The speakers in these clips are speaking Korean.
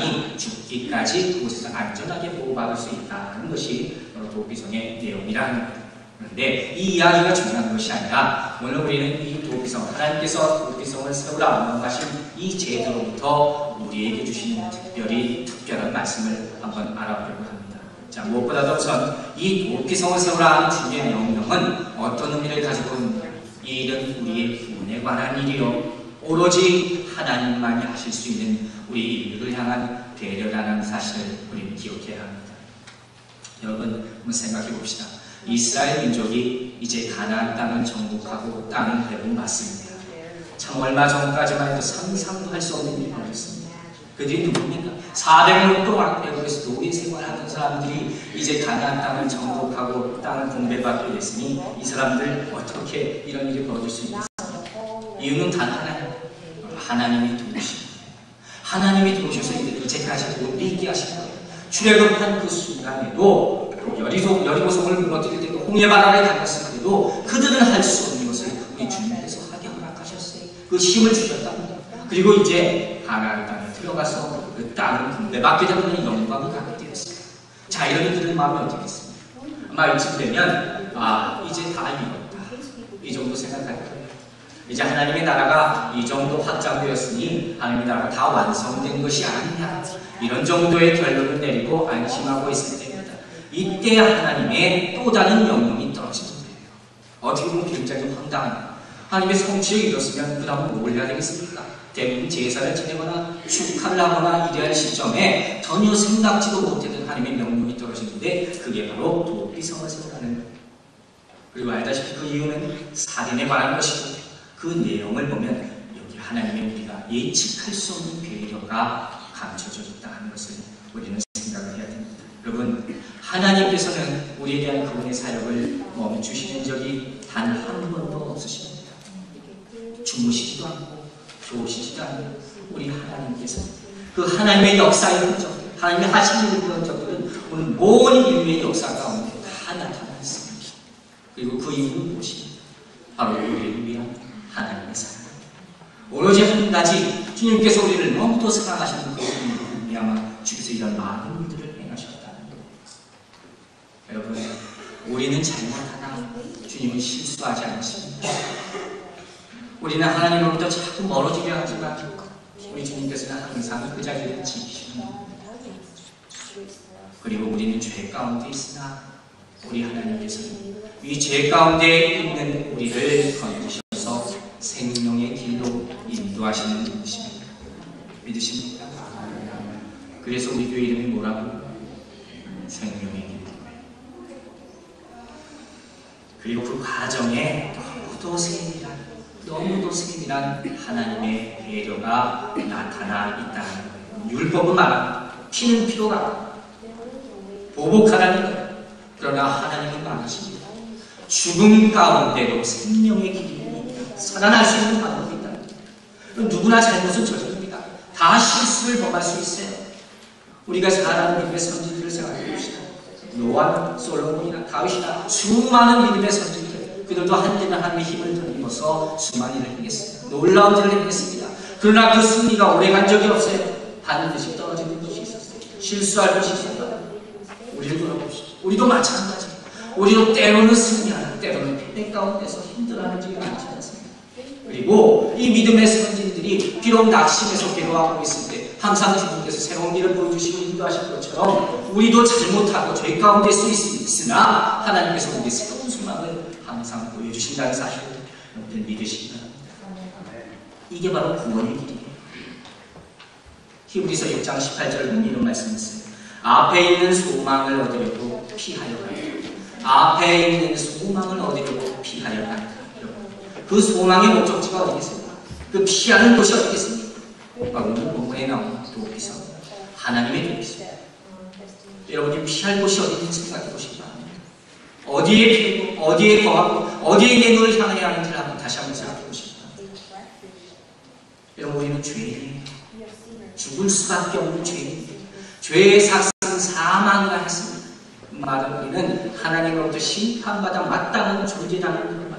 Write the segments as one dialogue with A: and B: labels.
A: 사람이 죽기까지 그곳에서 안전하게 보호받을 수 있다는 것이 도피성의 내용이라는 겁니다. 그런데 이 이야기가 중요한 것이 아니라 오늘 우리는 이 도피성, 하나님께서 도피성을 세우라 명하신 이 제도로부터 우리에게 주시는 특별한 말씀을 한번 알아보려고 합니다. 자, 무엇보다도 우선 이 도피성을 세우라 하는 주님의 명령은 어떤 의미를 가지고 있는가? 이 일은 우리의 구원에 관한 일이요, 오로지 하나님만이 하실 수 있는 우리 인류를 향한 배려라는 사실을 우리는 기억해야 합니다. 여러분, 한번 생각해 봅시다. 이스라엘 민족이 이제 가나안 땅을 정복하고 땅을 배분 맞습니다. 참 얼마 전까지만 해도 상상도 할 수 없는 일이 벌어졌습니다. 그들이 누굽니까? 400년 동안 애굽에서 노예 생활하던 사람들이 이제 가나안 땅을 정복하고 땅을 공배받게 됐으니 이 사람들 어떻게 이런 일이 벌어질 수 있겠습니까? 이유는 단 하나예요. 하나님이 도우십니다. 하나님이 도우셔서 이제까지 못 이기게 하신 거예요. 출애굽한 그 순간에도 여리고성을 무너뜨릴 때도 홍해바다를 갈랐을 때도 그들은 할 수 없는 것을 우리 주님께서 하게 허락하셨어요. 그 힘을 주셨답니다. 그리고 이제 가나안 땅에 들어가서 그 땅을 분배받게 되는 영광을 갖게 되었어요. 자, 이런 이들의 마음이 어떻겠습니까? 아마 이쯤 되면 이제 다 이뤘다, 이 정도 생각할 거예요. 이제 하나님의 나라가 이 정도 확장되었으니 하나님의 나라가 다 완성된 것이 아니냐, 이런 정도의 결론을 내리고 안심하고 있을 때입니다. 이때 하나님의 또 다른 명령이 떨어지는 거예요. 어떻게 보면 굉장히 황당해요. 하나님의 성취를 이뤘으면 그 다음은 뭘 해야 되겠습니까? 대부분 제사를 지내거나 축하를 하거나 이래할 시점에 전혀 생각지도 못했던 하나님의 명령이 떨어지는데 그게 바로 도피성을 세우라는 거예요. 그리고 알다시피 그 이유는 살인에 관한 것이고, 그 내용을 보면 여기 하나님의 우리가 예측할 수 없는 배려가 감춰져 있다는 것을 우리는 생각을 해야 됩니다. 여러분, 하나님께서는 우리에 대한 그분의 사역을 멈추시는 적이 단 한 번도 없으십니다. 주무시지도 않고 좋으시지도 않고 우리 하나님께서 그 하나님의 역사의 흔적들, 하나님의 하시는 흔적들은 오늘 모든 인류의 역사 가운데 다 나타나 있습니다. 그리고 그 이유는 무엇입니까? 바로 우리를 위한 하나님의 사랑. 오로지 한 가지, 주님께서 우리를 너무도 사랑하시는 그분으로 말미암아 주께서 이런 많은 일들을 행하셨다는 거예요. 여러분, 우리는 잘못하나 주님은 실수하지 않으십니다. 우리는 하나님으로부터 자꾸 멀어지려 하지만 우리 주님께서는 항상 그 자리를 지키십니다. 그리고 우리는 죄 가운데 있으나 우리 하나님께서는 이 죄 가운데 있는 우리를 건지셔서 생명의 길로 인도하시는 분이십니다. 믿으십니까? 그래서 우리 교회 이름이 뭐라고? 생명의 길. 그리고 그 과정에 너무도 세밀한 하나님의 배려가 나타나 있다는 거예요. 율법은 말합니다. 피는 피로 가라, 보복하라는 거예요. 그러나 하나님은 말하십니다. 죽음 가운데도 생명의 길이 살아날 수 있는 방법이 있다. 누구나 잘못은 저지릅니다. 다 실수를 범할 수 있어요. 우리가 사랑하는 믿음의 선지들을 생각해 봅시다. 노아나 솔로몬이나 다윗이나 수많은 믿음의 선지들, 그들도 한때는 하나님의 힘을 힘입어서 수많은 일을 행했습니다. 놀라운 일을 행했습니다. 그러나 그 승리가 오래간 적이 없어요. 반드시 떨어지는 것이 있었어요. 실수할 것이 있었다. 우리를 돌아봅시다. 우리도 마찬가지. 우리도 때로는 승리하는, 때로는 패배 가운데서 힘들어하는 적이 많지 않습니다. 그리고 이 믿음의 선진들이 비록 낙심해서 괴로워하고 있을 때 항상 주님께서 새로운 길을 보여주시고 인도하실 것처럼 우리도 잘못하고 죄 가운데 수 있으나 하나님께서 우리의 새로운 소망을 항상 보여주신다는 사실을 믿으시기 바랍니다. 이게 바로 구원의 길이에요. 히브리서 6장 18절을 보면 이런 말씀이 있어요. 앞에 있는 소망을 얻으려고 피하여 가리라. 앞에 있는 소망을 얻으려고 피하여 가리라. 그 소망의 목적지가 어디겠습니까? 그 피하는 곳이 어디겠습니까? 바로 오늘 본문에 나오는 도피성, 하나님의 도피성. 여러분이 피할 곳이 어디인지 생각해 보시기 바랍니다. 어디에 피하고, 어디에 거하고, 어디에 내 눈을 향해야 하는지를 다시 한번 생각해 보시기 바랍니다. 여러분, 우리는 죄인이에요. 죽을 수밖에 없는 죄인이에요. 죄의 삭은 사망이라 했습니다. 그 말은 우리는 하나님으로부터 심판받아 마땅한 존재라는 것 말입니다.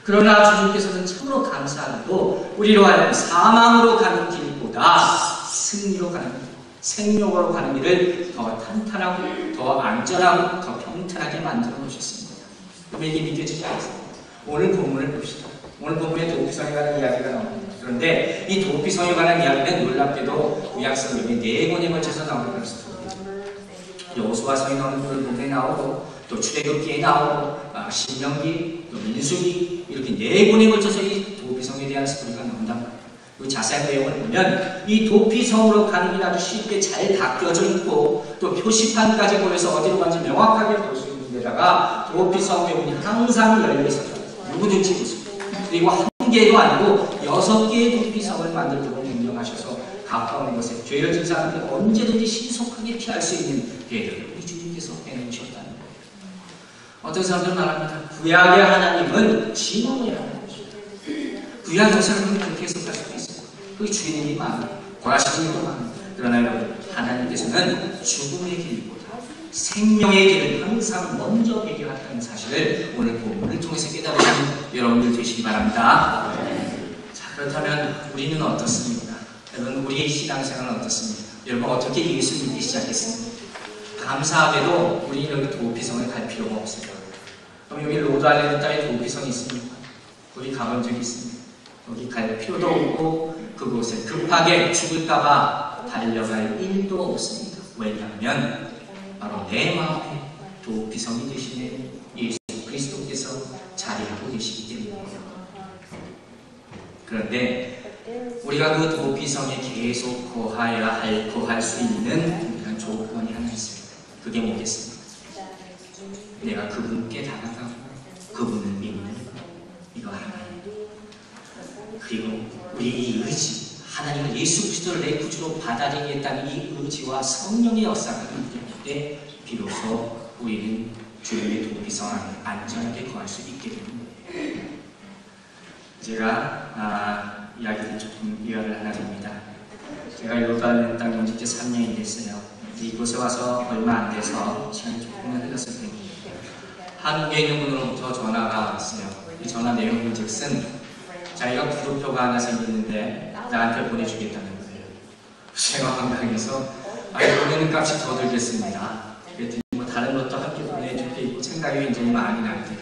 A: 그러나 주님께서는 참으로 감사하게도 우리로 하여금 사망으로 가는 길보다 승리로 가는 길, 생명으로 가는 길을 더 탄탄하고 더 안전하고 더 평탄하게 만들어 놓으셨습니다. 그럼 이게 믿겨지지 않습니까? 오늘 본문을 봅시다. 오늘 본문에 도피성에 관한 이야기가 나옵니다. 그런데 이 도피성에 관한 이야기는 놀랍게도 구약성경에 4권에 걸쳐서 나오는 것입니다. 여호수아서에 나오는 본문에 나오고 또 출애굽기에 나오고 신명기, 또 민수기 이렇게 4권에 걸쳐서 이 도피성에 대한 스토리가 나온단 말이에요. 그 자세한 내용을 보면 이 도피성으로 가는 길 아주 쉽게 잘 닦여져 있고 또 표시판까지 보여서 어디로 가는지 명확하게 볼 수 있는 데다가 도피성의 문이 항상 열려 있어요. 누구든지 보세요. 그리고 한 개도 아니고 6개의 도피성을 만들도록 명령하셔서 가까운 곳에 죄를 진 사람들이 언제든지 신속하게 피할 수 있는 계획을 우리 주님께서 해놓으셨다는 거예요. 어떤 사람들은 말합니다. 구약의 하나님은 진노의 하나님이십니다. 구약 역사는 그렇게 해석할 수도 있어요. 그 주인이 많아요. 고라시는 일도 많아요. 그러나 여러분, 하나님께서는 죽음의 길보다 생명의 길을 항상 먼저 배경하다는 사실을 오늘 본문을 통해서 깨달으시는 여러분들 되시기 바랍니다. 자, 그렇다면 우리는 어떻습니까? 여러분, 우리의 신앙생활은 어떻습니까? 여러분, 어떻게 예수 믿기 시작했습니까? 감사하게도 우리는 여기 도피성을 갈 필요가 없어요. 그럼 여기 로드알레드 땅에 도피성이 있습니까? 우리 가본 적이 있습니다. 여기 갈 필요도 없고 그곳에 급하게 죽을까봐 달려갈 일도 없습니다. 왜냐하면 바로 내 마음에 도피성이 되시는 예수 그리스도께서 자리하고 계시기 때문입니다. 그런데 우리가 그 도피성에 계속 거할 수 있는 조건이 하나 있습니다. 그게 뭐겠습니까? 내가 그분께 다가가고 그분을 믿는 이거 하나예요. 그리고 우리의 이 의지, 하나님은 예수 그리스도를 내 구주로 받아들이겠다는 이 의지와 성령의 역사가 함께할 때 비로소 우리는 주님의 도피성 안에 안전하게 거할 수 있게 됩니다. 제가 이야기를 조금 이어를 하나 됩니다. 제가 요단 땅에 온 지 이제 3년이 됐어요. 이곳에 와서 얼마 안 돼서 시간이 조금만 흘렀을 때입니다. 한국에 있는 분으로부터 전화가 왔어요. 이 전화 내용은 즉슨 자기가 구독표가 하나 생겼는데 나한테 보내주겠다는 거예요. 제가 황당해서 보내는 값이 더 들겠습니다. 그랬더니 뭐 다른 것도 함께 보내줄 게 있고 생각이 굉장히 많이 나는데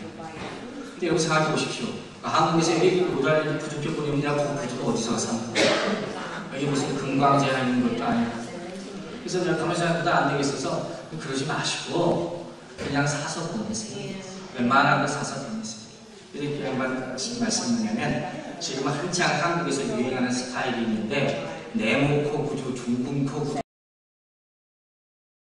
A: 근데 여기 생각해 보십시오. 한국에서 여기 로달리 구독표 보내면 그 구두를 어디서 산 거예요? 여기 무슨 금광제가 있는 것도 아니고 그래서 제가 가만히 생각보다 안 되겠어서 그러지 마시고 그냥 사서 보내세요. 웬만한 거 사서 보내세요. 이렇게 양반 말씀드리냐면 지금 한창 한국에서 유행하는 스타일이 있는데 네모 코 구두, 둥근 코 구두